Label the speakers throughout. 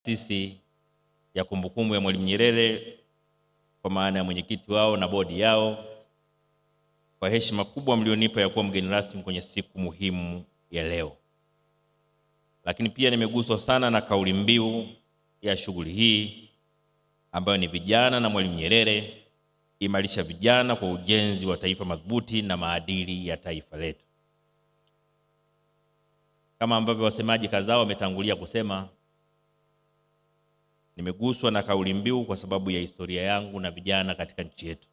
Speaker 1: taasisi ya kumbukumbu ya Mwalimu Nyerere kwa maana ya mwenyekiti wao na bodi yao, kwa heshima kubwa mlionipa ya kuwa mgeni rasmi kwenye siku muhimu ya leo. Lakini pia nimeguswa sana na kauli mbiu ya shughuli hii ambayo ni vijana na Mwalimu Nyerere, imarisha vijana kwa ujenzi wa taifa madhubuti na maadili ya taifa letu. Kama ambavyo wasemaji kadhaa wametangulia kusema, nimeguswa na kauli mbiu kwa sababu ya historia yangu na vijana katika nchi yetu.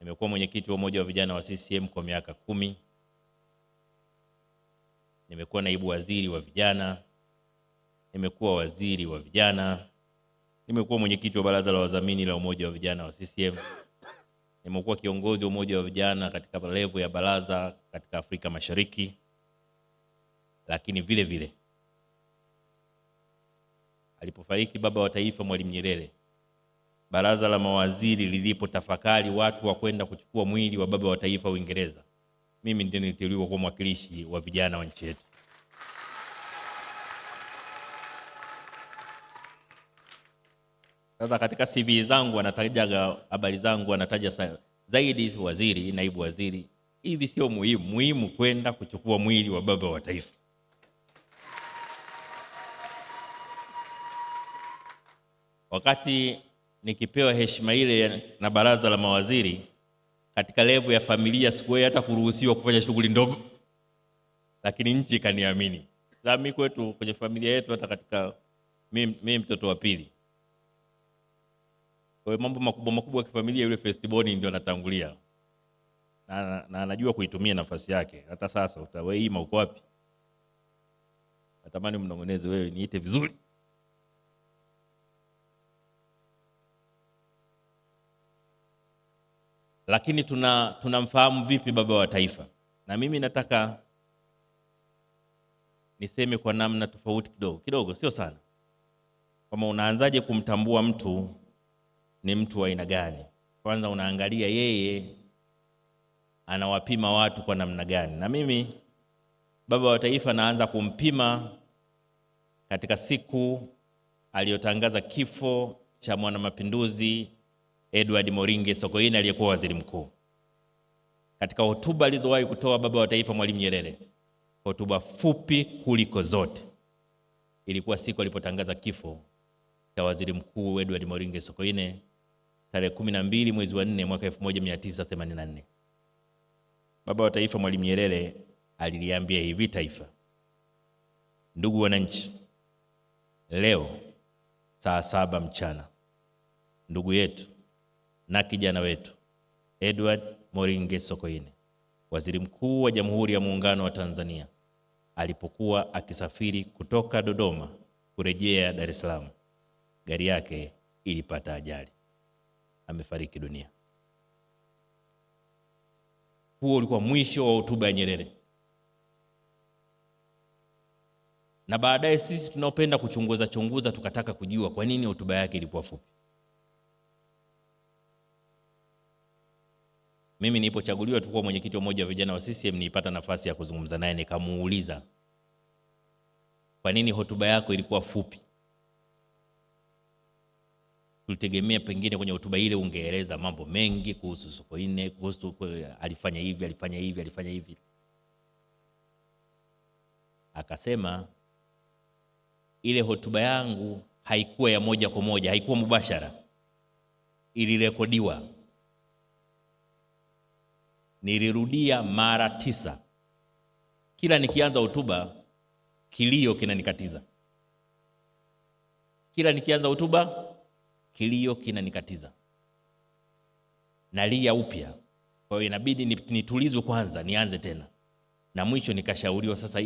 Speaker 1: Nimekuwa mwenyekiti wa umoja wa vijana wa CCM kwa miaka 10. Nimekuwa naibu waziri wa vijana, nimekuwa waziri wa vijana, nimekuwa mwenyekiti wa baraza la wadhamini la umoja wa vijana wa CCM. Nimekuwa kiongozi wa umoja wa vijana katika level ya baraza katika Afrika Mashariki. Lakini vile vile alipofariki baba wa taifa Mwalimu Nyerere, baraza la mawaziri lilipotafakari watu wa kwenda kuchukua mwili wa baba wa taifa Uingereza, mimi ndiye niliteuliwa kuwa mwakilishi wa vijana wa nchi yetu. Sasa katika CV zangu anataja habari zangu, anataja zaidi waziri, naibu waziri. Hivi sio muhimu kwenda kuchukua mwili wa baba wa taifa. Wakati nikipewa heshima ile na baraza la mawaziri, katika level ya familia sikuwahi hata kuruhusiwa kufanya shughuli ndogo, lakini nchi kaniamini. Mimi kwetu kwenye familia yetu, hata katika mimi mtoto wa pili, kwa hiyo mambo makubwa ya kifamilia yule firstborn ndio anatangulia, na anajua kuitumia nafasi yake. Hata sasa utaweima uko wapi, natamani mnongoneze wewe niite vizuri. Lakini tunamfahamu vipi baba wa taifa? Na mimi nataka niseme kwa namna tofauti kidogo, sio sana, kama unaanzaje kumtambua mtu ni mtu wa aina gani. Kwanza unaangalia yeye anawapima watu kwa namna gani. Na mimi baba wa taifa naanza kumpima katika siku aliyotangaza kifo cha mwanamapinduzi Edward Moringe Sokoine aliyekuwa waziri mkuu. Katika hotuba alizowahi kutoa baba wa taifa Mwalimu Nyerere, hotuba fupi kuliko zote ilikuwa siku alipotangaza kifo cha waziri mkuu Edward Moringe Sokoine tarehe 12 mwezi wa 4 mwaka 1984. Baba wa taifa Mwalimu Nyerere aliliambia hivi taifa: ndugu wananchi, leo saa 7 mchana ndugu yetu na kijana wetu Edward Moringe Sokoine, waziri mkuu wa Jamhuri ya Muungano wa Tanzania, alipokuwa akisafiri kutoka Dodoma kurejea Dar es Salaam, gari yake ilipata ajali. Amefariki dunia. Huo ulikuwa mwisho wa hotuba ya Nyerere. Na baadaye sisi tunaopenda chunguza tukataka kujua kwa nini hotuba yake ilikuwa fupi. Mimi nilipochaguliwa tulikuwa mwenyekiti wa umoja wa vijana wa CCM, nilipata nafasi ya kuzungumza naye, nikamuuliza, kwa nini hotuba yako ilikuwa fupi? Tulitegemea pengine kwenye hotuba ile ungeeleza mambo mengi kuhusu Sokoine, kuhusu alifanya hivi. Akasema ile hotuba yangu haikuwa ya moja kwa moja, haikuwa mubashara, ilirekodiwa. Nilirudia mara 9. Kila nikianza hotuba kilio kinanikatiza. Nalia upya. Kwa hiyo inabidi nitulizwe kwanza nianze tena. Na mwisho nikashauriwa sasa,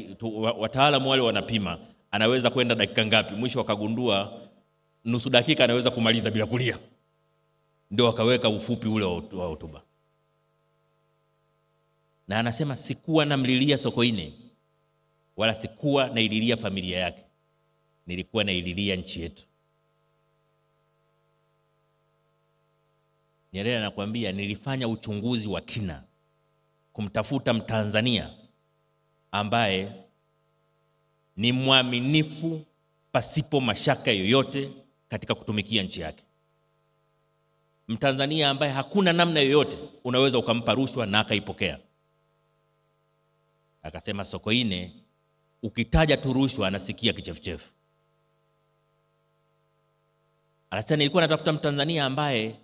Speaker 1: wataalamu wale wanapima anaweza kwenda dakika ngapi. Mwisho wakagundua nusu dakika anaweza kumaliza bila kulia. Ndio wakaweka ufupi ule wa hotuba. Na anasema sikuwa namlilia Sokoine wala sikuwa naililia familia yake, nilikuwa naililia nchi yetu. Nyerere anakuambia nilifanya uchunguzi wa kina kumtafuta Mtanzania ambaye ni mwaminifu pasipo mashaka yoyote katika kutumikia nchi yake. Mtanzania ambaye hakuna namna yoyote unaweza ukampa rushwa na akaipokea. Akasema Sokoine, ukitaja tu rushwa anasikia kichefuchefu. Anasema nilikuwa natafuta Mtanzania ambaye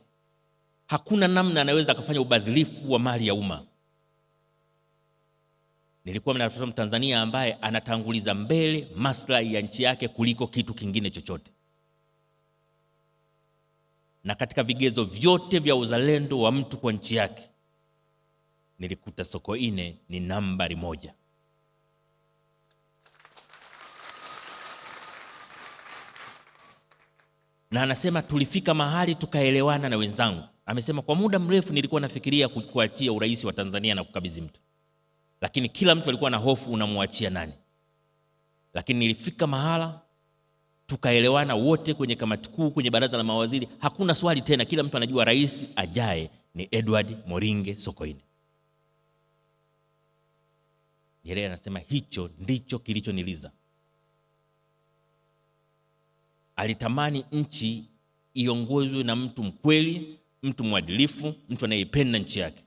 Speaker 1: hakuna namna anaweza akafanya ubadhilifu wa mali ya umma. Nilikuwa natafuta Mtanzania ambaye anatanguliza mbele maslahi ya nchi yake kuliko kitu kingine chochote. Na katika vigezo vyote vya uzalendo wa mtu kwa nchi yake, nilikuta Sokoine ni nambari 1. Na anasema tulifika mahali tukaelewana na wenzangu. Amesema kwa muda mrefu nilikuwa nafikiria kuachia urais wa Tanzania na kukabidhi mtu. Lakini kila mtu alikuwa na hofu unamwachia nani. Lakini nilifika mahala tukaelewana wote kwenye kamati kuu, kwenye baraza la mawaziri, hakuna swali tena, kila mtu anajua rais ajaye ni Edward Moringe Sokoine. Nyerere anasema hicho ndicho kilichoniliza. Alitamani nchi iongozwe na mtu mkweli, mtu mwadilifu, mtu anayeipenda nchi yake.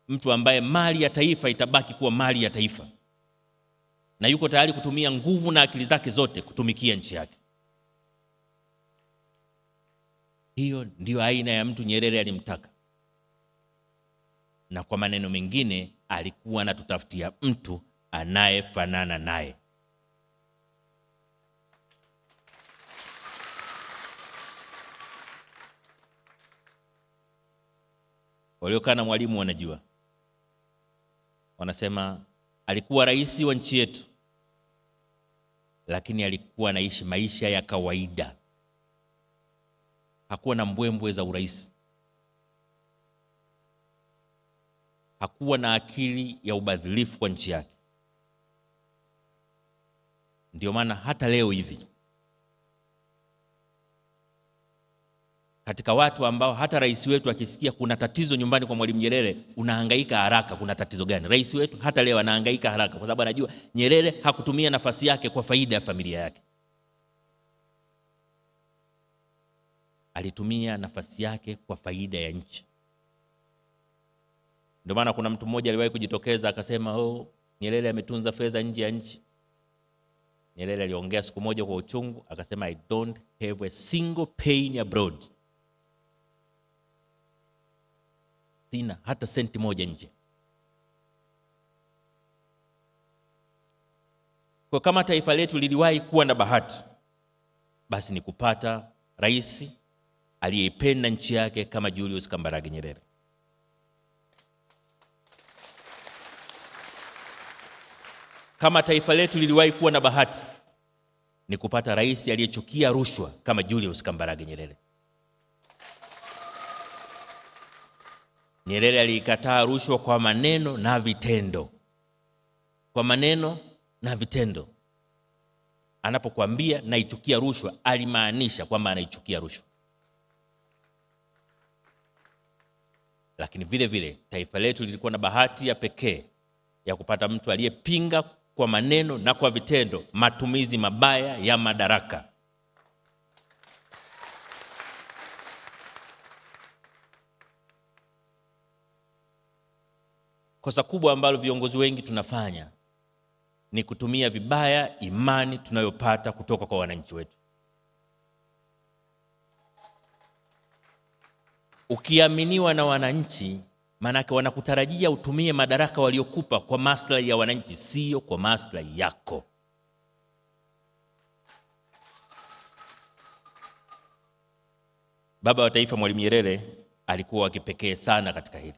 Speaker 1: Mtu ambaye mali ya taifa itabaki kuwa mali ya taifa, na yuko tayari kutumia nguvu na akili zake zote kutumikia nchi yake. Hiyo ndio aina ya mtu Nyerere alimtaka. Na kwa maneno mengine, alikuwa anatutafutia mtu anayefanana naye. Waliokaa na Mwalimu wanajua. Wanasema alikuwa rais wa nchi yetu, lakini alikuwa anaishi maisha ya kawaida. Hakuwa na mbwembwe za urais. Hakuwa na akili ya ubadhilifu kwa nchi yake. Ndio maana hata leo hivi, katika watu ambao hata rais wetu akisikia kuna tatizo nyumbani kwa Mwalimu Nyerere, unahangaika haraka, kuna tatizo gani? Rais wetu hata leo anahangaika haraka kwa sababu anajua Nyerere hakutumia nafasi yake kwa faida ya familia yake. Alitumia nafasi yake kwa faida ya nchi. Ndio maana kuna mtu mmoja aliwahi kujitokeza akasema, Nyerere ametunza fedha nje ya nchi. Nyerere aliongea siku moja kwa uchungu akasema, I don't have a single penny abroad. Sina hata senti moja nje. Kwa kama taifa letu liliwahi kuwa na bahati, basi ni kupata rais aliyeipenda nchi yake kama Julius Kambarage Nyerere. Kama taifa letu liliwahi kuwa na bahati, ni kupata rais aliyechukia rushwa kama Julius Kambarage Nyerere. Nyerere alikataa rushwa kwa maneno na vitendo. Kwa maneno na vitendo. Anapokuambia naichukia rushwa, alimaanisha kwamba anaichukia rushwa. Lakini vile vile taifa letu lilikuwa na bahati ya pekee ya kupata mtu aliyepinga kwa maneno na kwa vitendo matumizi mabaya ya madaraka. Kosa kubwa ambalo viongozi wengi tunafanya ni kutumia vibaya imani tunayopata kutoka kwa wananchi wetu. Ukiaminiwa na wananchi, manake wanakutarajia utumie madaraka waliokupa kwa maslahi ya wananchi, sio kwa maslahi yako. Baba wa taifa Mwalimu Nyerere alikuwa wa kipekee sana katika hili.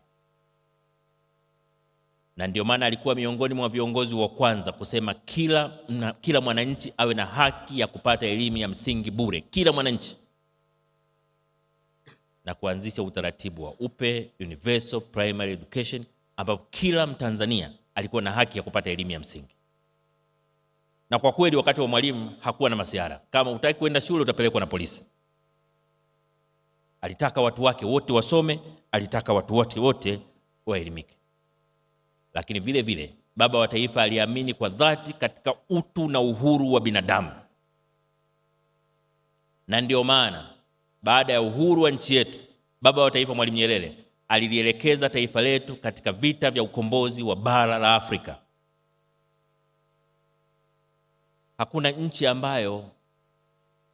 Speaker 1: Na ndio maana alikuwa miongoni mwa viongozi wa kwanza kusema kila mwananchi awe na haki ya kupata elimu ya msingi bure, kila mwananchi. Na kuanzisha utaratibu wa UPE, Universal Primary Education, ambapo kila Mtanzania alikuwa na haki ya kupata elimu ya msingi. Na kwa kweli wakati wa Mwalimu hakuwa na masiara. Kama hutaki kwenda shule utapelekwa na polisi. Alitaka watu wake wote wasome, alitaka watu wote waelimike. Lakini vile vile baba wa taifa aliamini kwa dhati katika utu na uhuru wa binadamu. Na ndio maana baada ya uhuru wa nchi yetu, baba wa taifa Mwalimu Nyerere alilielekeza taifa letu katika vita vya ukombozi wa bara la Afrika. Hakuna nchi ambayo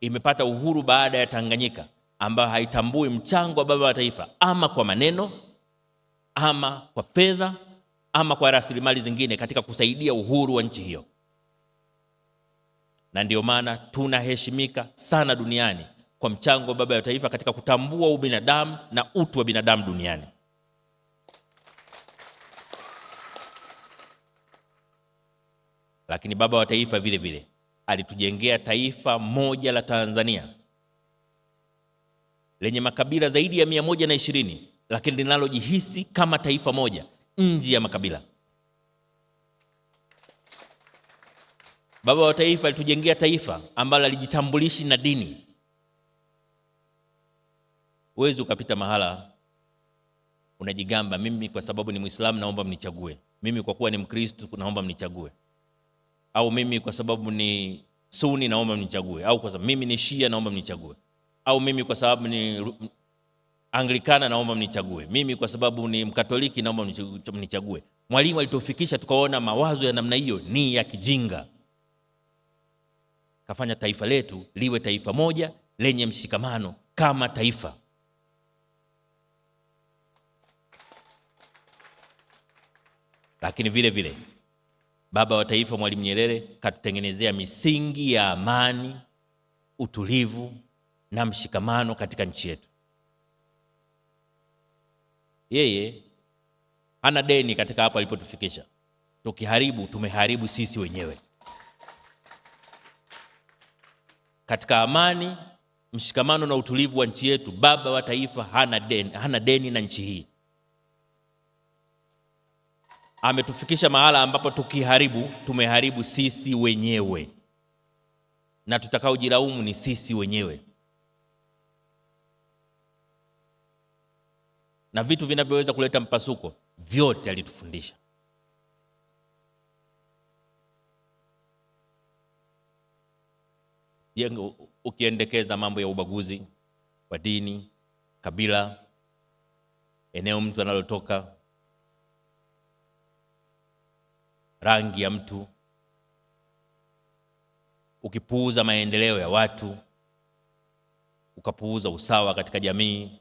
Speaker 1: imepata uhuru baada ya Tanganyika ambayo haitambui mchango wa baba wa taifa, ama kwa maneno, ama kwa fedha, ama kwa rasilimali zingine katika kusaidia uhuru wa nchi hiyo. Na ndio maana tunaheshimika sana duniani kwa mchango wa baba wa taifa katika kutambua ubinadamu na utu wa binadamu duniani. Lakini baba wa taifa vile vile alitujengea taifa moja la Tanzania lenye makabila zaidi ya 120, lakini linalojihisi kama taifa moja nje ya makabila. Baba wa taifa alitujengea taifa ambalo alijitambulishi na dini. Uwezi ukapita mahala unajigamba, mimi kwa sababu ni Muislamu naomba mnichague, mimi kwa kuwa ni Mkristo naomba mnichague, au mimi kwa sababu ni Sunni naomba mnichague, au kwa sababu mimi ni Shia naomba mnichague, au mimi kwa sababu ni Anglikana naomba mnichague, mimi kwa sababu ni Mkatoliki naomba mnichague. Mwalimu alitufikisha tukaona mawazo ya namna hiyo ni ya kijinga. Kafanya taifa letu liwe taifa moja lenye mshikamano kama taifa. Lakini vile vile baba wa taifa Mwalimu Nyerere katutengenezea misingi ya amani, utulivu na mshikamano katika nchi yetu. Yeye hana deni katika hapo alipotufikisha. Tukiharibu tumeharibu sisi wenyewe. Katika amani, mshikamano na utulivu wa nchi yetu, baba wa taifa hana deni na nchi hii. Ametufikisha mahala ambapo tukiharibu tumeharibu sisi wenyewe, na tutakaojilaumu ni sisi wenyewe. Na vitu vinavyoweza kuleta mpasuko vyote alitufundisha. Ukiendekeza mambo ya ubaguzi wa dini, kabila, eneo mtu analotoka, rangi ya mtu, ukipuuza maendeleo ya watu, ukapuuza usawa katika jamii,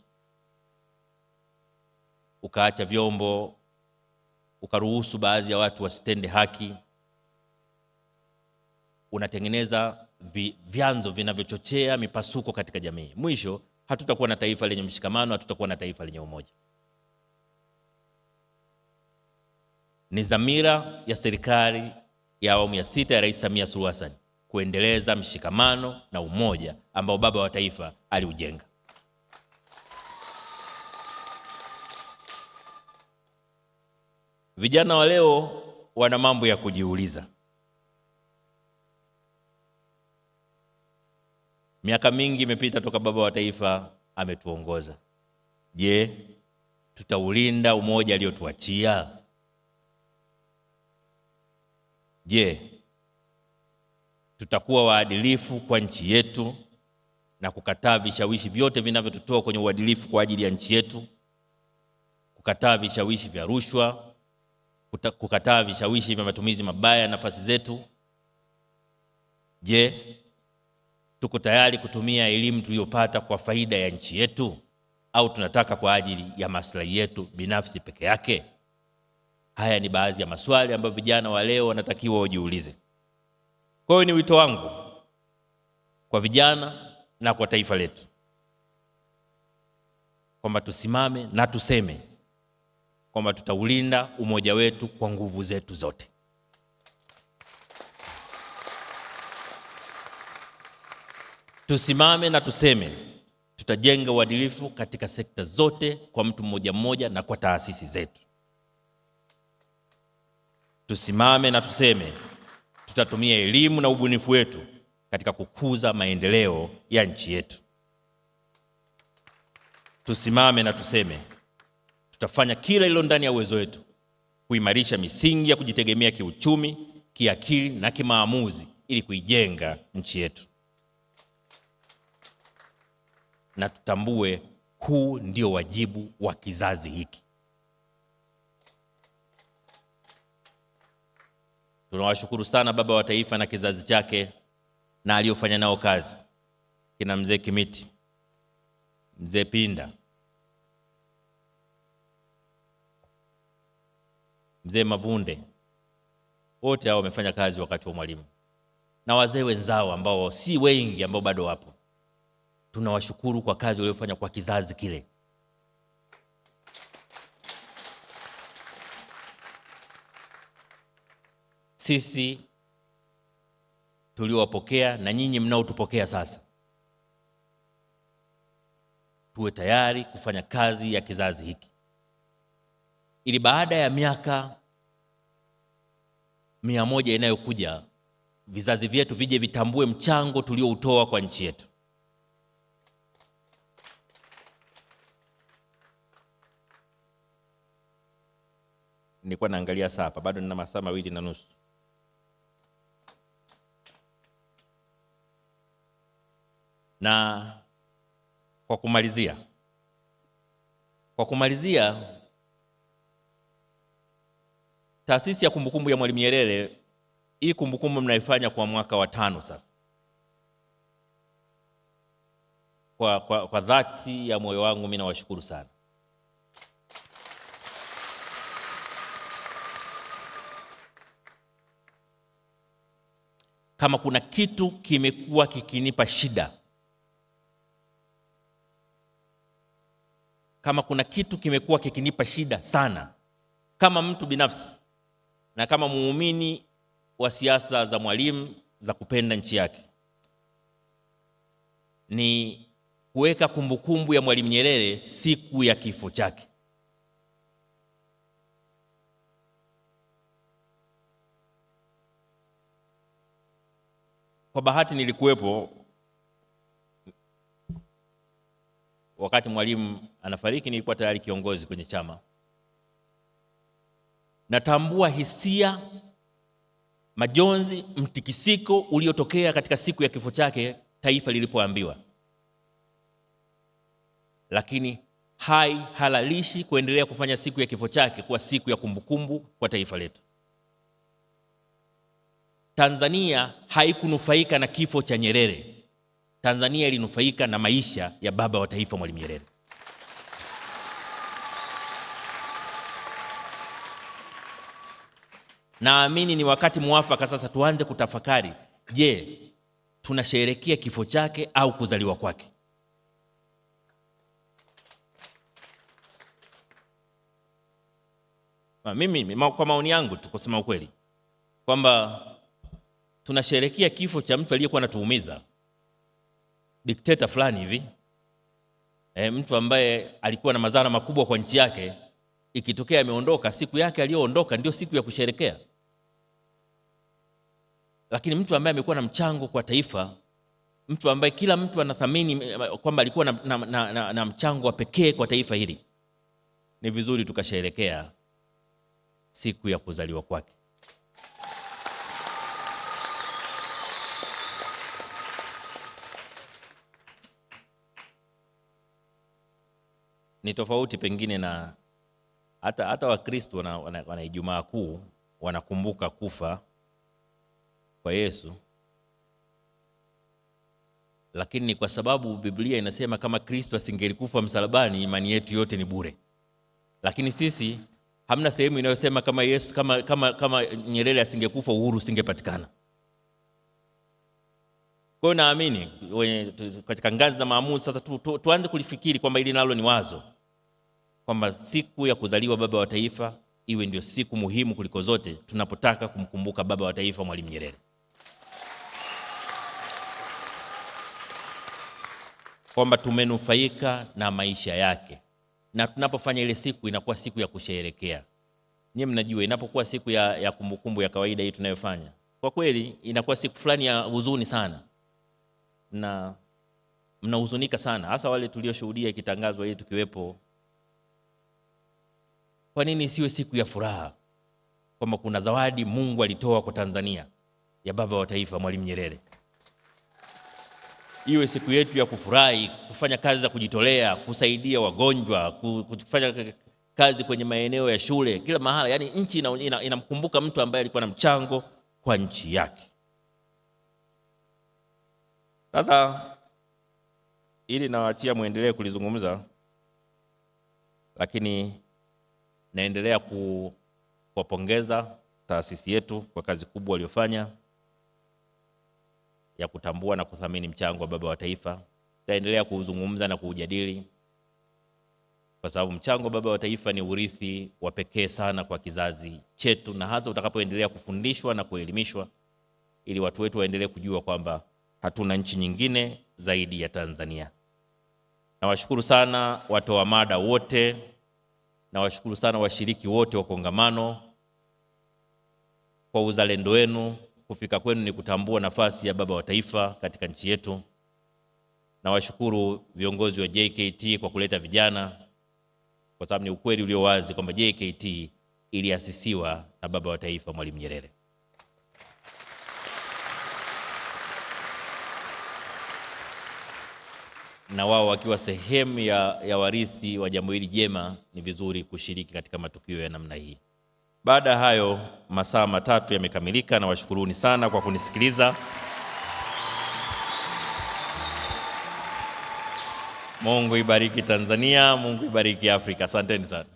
Speaker 1: ukaacha vyombo, ukaruhusu baadhi ya watu wasitende haki, unatengeneza vyanzo vinavyochochea mipasuko katika jamii. Mwisho hatutakuwa na taifa lenye mshikamano, hatutakuwa na taifa lenye umoja. Ni dhamira ya serikali ya awamu ya 6 ya Rais Samia Suluhu Hassan kuendeleza mshikamano na umoja ambao baba wa taifa aliujenga. Vijana wa leo wana mambo ya kujiuliza. Miaka mingi imepita toka baba wa taifa ametuongoza. Je, tutaulinda umoja aliotuachia? Je, tutakuwa waadilifu kwa nchi yetu na kukataa vishawishi vyote vinavyotutoa kwenye uadilifu kwa ajili ya nchi yetu? Kukataa vishawishi vya rushwa, kukataa vishawishi vya matumizi mabaya ya nafasi zetu? Je, tuko tayari kutumia elimu tuliyopata kwa faida ya nchi yetu, au tunataka kwa ajili ya maslahi yetu binafsi peke yake? Haya ni baadhi ya maswali ambayo vijana wa leo wanatakiwa wajiulize. Kwa hiyo ni wito wangu kwa vijana na kwa taifa letu kwamba tusimame na tuseme kwamba tutaulinda umoja wetu kwa nguvu zetu zote. Tusimame na tuseme tutajenga uadilifu katika sekta zote, kwa mtu mmoja mmoja na kwa taasisi zetu. Tusimame na tuseme tutatumia elimu na ubunifu wetu katika kukuza maendeleo ya nchi yetu. Tusimame na tuseme tutafanya kila ilo ndani ya uwezo wetu kuimarisha misingi ya kujitegemea kiuchumi, kiakili na kimaamuzi ili kuijenga nchi yetu. Na tutambue huu ndio wajibu wa kizazi hiki. Tunawashukuru sana baba wa taifa na kizazi chake na aliyofanya nao kazi, kina mzee Kimiti, mzee Pinda, mzee Mavunde, wote hao wamefanya kazi wakati wa Mwalimu, na wazee wenzao ambao si wengi ambao bado wapo. Tunawashukuru kwa kazi waliofanya kwa kizazi kile. Sisi tuliowapokea na nyinyi mnaotupokea sasa, tuwe tayari kufanya kazi ya kizazi hiki, ili baada ya miaka 100 inayokuja vizazi vyetu vije vitambue mchango tulioutoa kwa nchi yetu. Nilikuwa naangalia saa hapa, bado nina masaa 2.5. Na kwa kumalizia, taasisi ya kumbukumbu ya Mwalimu Nyerere, hii kumbukumbu mnaifanya kwa mwaka wa 5 sasa. Kwa dhati ya moyo wangu mimi nawashukuru sana. Kama kuna kitu kimekuwa kikinipa shida, sana kama mtu binafsi na kama muumini wa siasa za Mwalimu za kupenda nchi yake, ni kuweka kumbukumbu ya Mwalimu Nyerere siku ya kifo chake. Kwa bahati nilikuwepo wakati Mwalimu anafariki. Nilikuwa tayari kiongozi kwenye chama. Natambua hisia, majonzi, mtikisiko uliotokea katika siku ya kifo chake taifa lilipoambiwa, lakini halalishi kuendelea kufanya siku ya kifo chake kuwa siku ya kumbukumbu kwa taifa letu. Tanzania haikunufaika na kifo cha Nyerere. Tanzania ilinufaika na maisha ya baba wa taifa Mwalimu Nyerere. Naamini ni wakati muafaka sasa tuanze kutafakari, je, tunasherehekea kifo chake au kuzaliwa kwake? Mimi kwa maoni yangu tu, kusema ukweli, kwamba tunasherehekea kifo cha mtu aliyekuwa anatuumiza, dikteta fulani hivi, mtu ambaye alikuwa na madhara makubwa kwa nchi yake. Ikitokea ameondoka, siku yake aliyoondoka ndio siku ya kusherehekea. Lakini mtu ambaye amekuwa na mchango kwa taifa, mtu ambaye kila mtu anathamini kwamba alikuwa na mchango wa pekee kwa taifa hili, ni vizuri tukasherehekea siku ya kuzaliwa kwake. Ni tofauti pengine na hata Wakristo wana Ijumaa Kuu, wanakumbuka kufa kwa Yesu, lakini kwa sababu Biblia inasema kama Kristo asingelikufa msalabani, imani yetu yote ni bure. Lakini sisi hamna sehemu inayosema kama Yesu, kama Nyerere asingekufa, uhuru usingepatikana. Kwa hiyo naamini katika ngazi za maamuzi sasa tuanze kulifikiri kwamba hili nalo ni wazo, kwamba siku ya kuzaliwa baba wa taifa iwe ndio siku muhimu kuliko zote tunapotaka kumkumbuka baba wa taifa Mwalimu Nyerere. Kwamba tumenufaika na maisha yake, na tunapofanya ile siku inakuwa siku ya kusherehekea. Nyinyi mnajua inapokuwa siku ya kumbukumbu ya kawaida hii tunayofanya, kwa kweli inakuwa siku fulani ya huzuni sana, na mnahuzunika sana, hasa wale tulioshuhudia ikitangazwa hii tukiwepo. Kwa nini siwe siku ya furaha? kwamba kuna zawadi Mungu alitoa kwa Tanzania ya baba wa taifa Mwalimu Nyerere. Iwe siku yetu ya kufurahi, kufanya kazi za kujitolea, kusaidia wagonjwa, kufanya kazi kwenye maeneo ya shule, kila mahala. Yani nchi inamkumbuka mtu ambaye alikuwa na mchango kwa nchi yake. Sasa ili nawaachia muendelee kulizungumza, lakini naendelea kuwapongeza taasisi yetu kwa kazi kubwa waliofanya ya kutambua na kuthamini mchango wa baba wa taifa. Taendelea kuuzungumza na kuujadili, kwa sababu mchango wa baba wa taifa ni urithi wa pekee sana kwa kizazi chetu, na hasa utakapoendelea kufundishwa na kuelimishwa, ili watu wetu waendelee kujua kwamba hatuna nchi nyingine zaidi ya Tanzania. Nawashukuru sana watoa mada wote, nawashukuru sana washiriki wote wa kongamano kwa uzalendo wenu. Kufika kwenu ni kutambua nafasi ya baba wa taifa katika nchi yetu. Nawashukuru viongozi wa JKT kwa kuleta vijana, kwa sababu ni ukweli ulio wazi kwamba JKT iliasisiwa na baba wa taifa Mwalimu Nyerere. Na wao wakiwa sehemu ya warithi wa jambo hili jema, ni vizuri kushiriki katika matukio ya namna hii. Baada ya hayo, masaa matatu yamekamilika, na washukuruni sana kwa kunisikiliza. Mungu ibariki Tanzania, Mungu ibariki Afrika. Asanteni sana.